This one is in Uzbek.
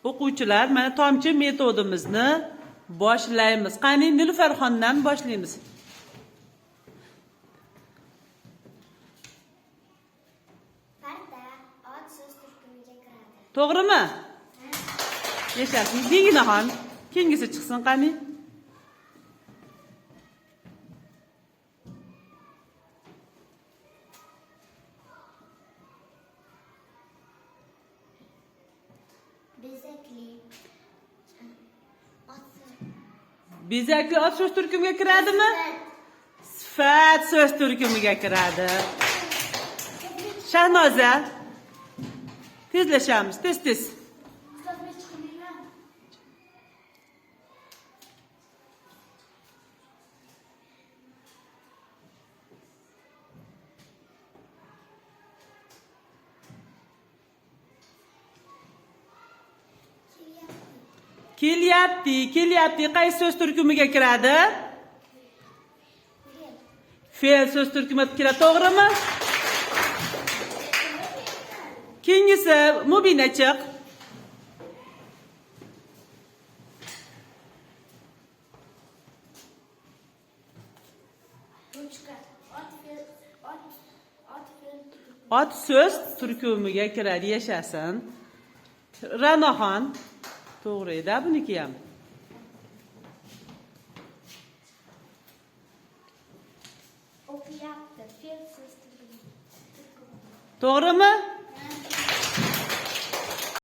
O'quvchilar, mana tomchi metodimizni boshlaymiz. Qani Nilufar-xondan boshlaymiz. Parda ot so'z turkumiga kiradi. To'g'rimi? Yashasing Dinginaxon. Keyingisi chiqsin qani. Bezakli ot so'z turkumiga kiradimi? Sifat so'z turkumiga kiradi. Shahnoza. Tezlashamiz, tez. Kelyapti. Qaysi so'z turkumiga kiradi? Fe'l so'z turkumiga kiradi, to'g'rimi? Keyingisi Mubina chiq. Ot so'z turkumiga kiradi, yashasin. Ra'noxon. To'g'ri edi, buniki ham. O'qiyapti. Fe'l so'z turkumiga. To'g'rimi?